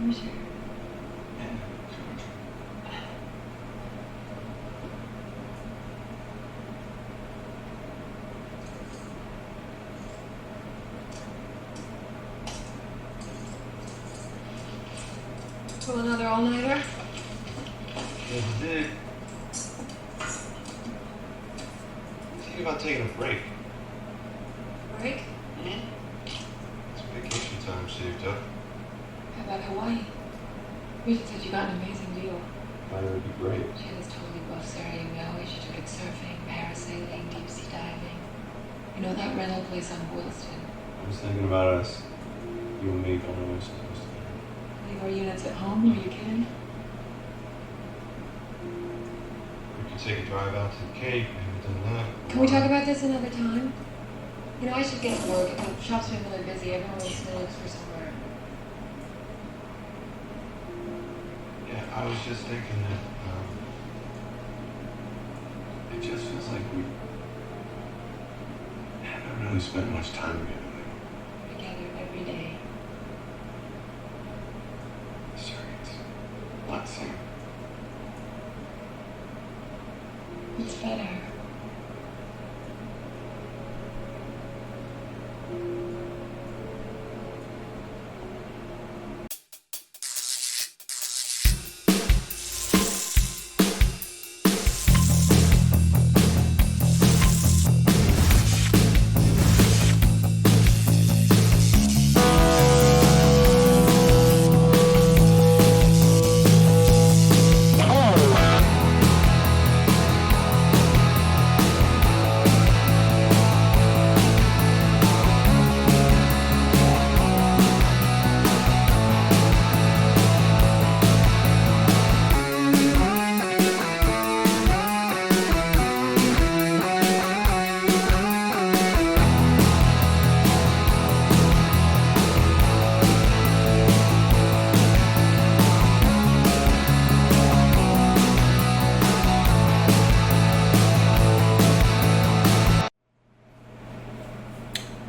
you sure? Yeah. Pull another all-nighter? Yes, it did. Think about taking a break. Break? Mm-hmm. It's vacation time saved up. How about Hawaii? Rita said you got an amazing deal. That would be great. She has totally both Sarah and Maui. She took it surfing, parasailing, deep sea diving. You know that rental place on Boylston? I was thinking about us. You and me going to West Coast. Leave our units at home? Are you kidding? We could take a drive out to the Cape. We haven't done that. Can we talk about this another time? You know, I should get to work. The shop's been really busy. Everyone looks for somewhere. Yeah, I was just thinking that it just feels like we haven't really spent much time together. Together every day. Surrogates. Not same. It's better.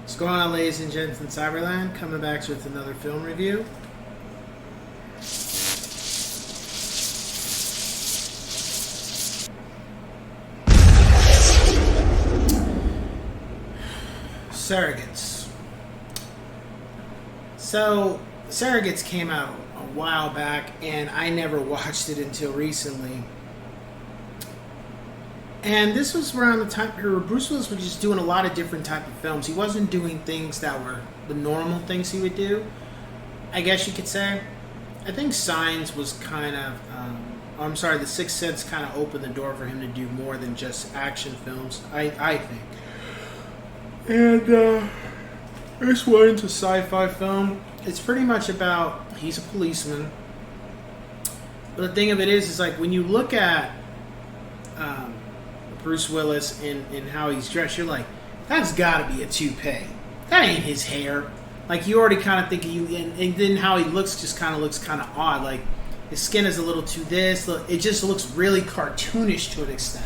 What's going on, ladies and gents in Cyberland? Coming back with another film review. Surrogates. So, Surrogates came out a while back, and I never watched it until recently. And this was around the time where Bruce Willis was just doing a lot of different type of films. He wasn't doing things that were the normal things he would do, I guess you could say. I think Signs was kind of, The Sixth Sense kind of opened the door for him to do more than just action films, I think. And this one into sci-fi film. It's pretty much about, he's a policeman. But the thing of it is like when you look at Bruce Willis and how he's dressed, you're like, that's got to be a toupee. That ain't his hair. Like, you already kind of think and then how he looks just kind of looks kind of odd. Like, his skin is a little too this. It just looks really cartoonish to an extent.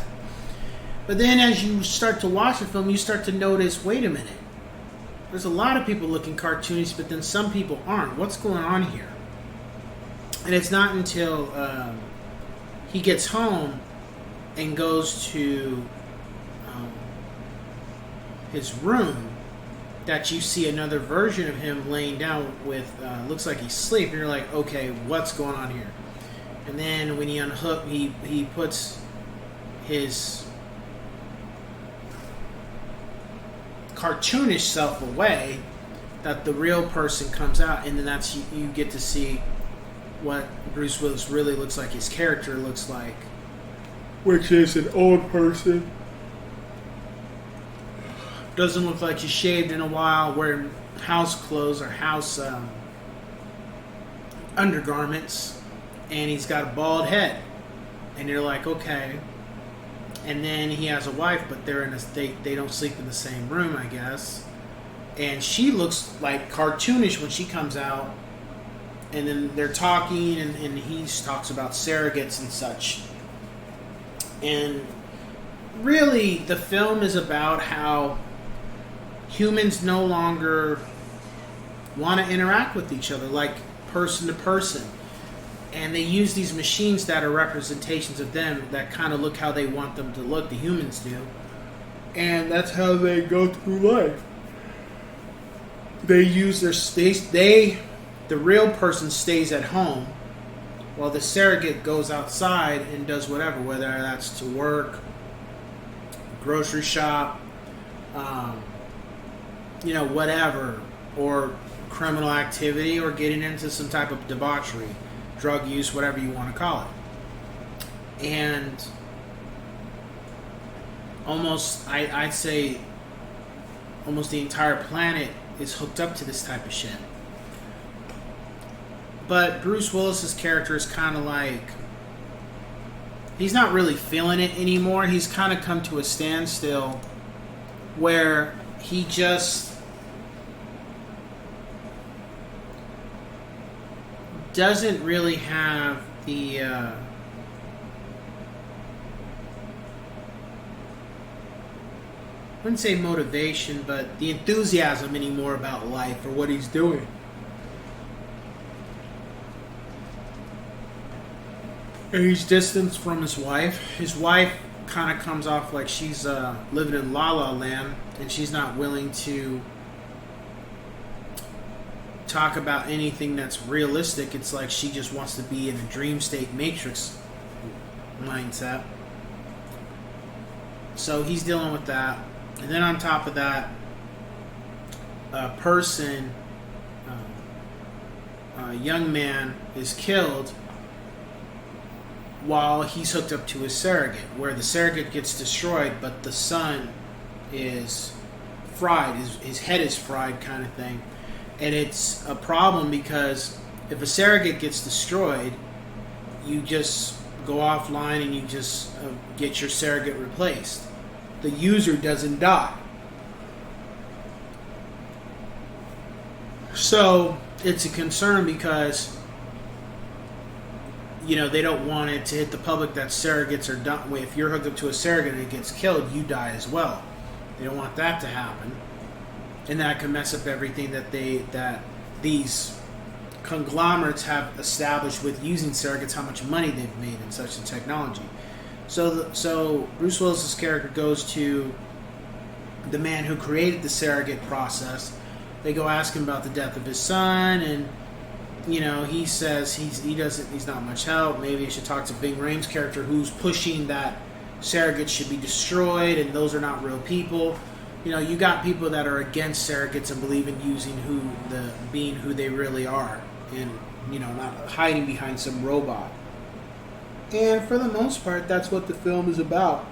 But then as you start to watch the film, you start to notice, wait a minute. There's a lot of people looking cartoonish, but then some people aren't. What's going on here? And it's not until he gets home and goes to his room that you see another version of him laying down with, looks like he's asleep, and you're like, okay, what's going on here? And then when he unhook, he puts his cartoonish self away, that the real person comes out, and then that's you get to see what Bruce Willis really looks like, his character looks like, which is an old person. Doesn't look like he's shaved in a while, wearing house clothes or house undergarments, and he's got a bald head. And you're like, okay. And then he has a wife, but they don't sleep in the same room, I guess. And she looks like cartoonish when she comes out. And then they're talking, and he talks about surrogates and such. And really, the film is about how humans no longer want to interact with each other. Like, person to person. And they use these machines that are representations of them that kind of look how they want them to look, the humans do. And that's how they go through life. They use their the real person stays at home while the surrogate goes outside and does whatever, whether that's to work, grocery shop, whatever, or criminal activity, or getting into some type of debauchery, drug use, whatever you want to call it. And I'd say almost the entire planet is hooked up to this type of shit. But Bruce Willis's character is kind of like, he's not really feeling it anymore. He's kind of come to a standstill where he just doesn't really have the I wouldn't say motivation, but the enthusiasm anymore about life or what he's doing. And he's distanced from his wife. His wife kind of comes off like she's living in La La Land, and she's not willing to talk about anything that's realistic. It's like she just wants to be in a dream state Matrix mindset. So he's dealing with that. And then on top of that, a person, a young man is killed while he's hooked up to his surrogate, where the surrogate gets destroyed, but the son is fried, his head is fried, kind of thing. And it's a problem because if a surrogate gets destroyed, you just go offline and you just get your surrogate replaced. The user doesn't die. So it's a concern because they don't want it to hit the public that surrogates are done. If you're hooked up to a surrogate and it gets killed, you die as well. They don't want that to happen, and that can mess up everything that these conglomerates have established with using surrogates, how much money they've made in such a technology. So Bruce Willis's character goes to the man who created the surrogate process. They go ask him about the death of his son, and he says he's not much help. Maybe you should talk to Bing Rames' character, who's pushing that surrogates should be destroyed, and those are not real people. You got people that are against surrogates and believe in using being who they really are, and not hiding behind some robot. And for the most part, that's what the film is about.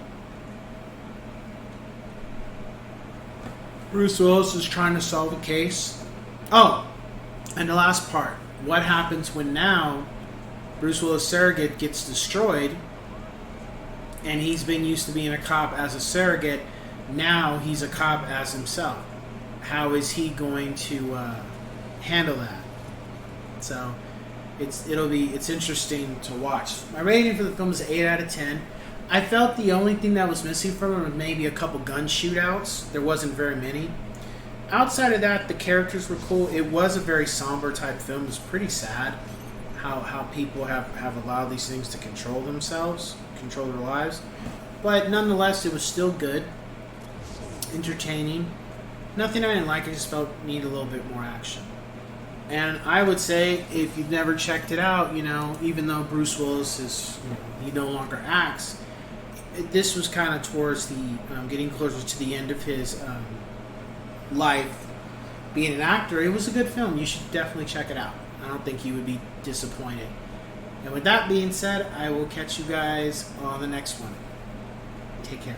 Bruce Willis is trying to solve a case. Oh, and the last part. What happens when now Bruce Willis' surrogate gets destroyed and he's been used to being a cop as a surrogate. Now he's a cop as himself. How is he going to handle that? So it's interesting to watch. My rating for the film is 8 out of 10. I felt the only thing that was missing from it was maybe a couple gun shootouts. There wasn't very many. Outside of that, the characters were cool. It was a very somber type film. It was pretty sad how people have allowed these things to control themselves, control their lives. But nonetheless, it was still good, entertaining. Nothing I didn't like. I just felt needed a little bit more action. And I would say, if you've never checked it out, even though Bruce Willis is, he no longer acts, this was kind of towards the getting closer to the end of his life being an actor. It was a good film. You should definitely check it out. I don't think you would be disappointed. And with that being said, I will catch you guys on the next one. Take care.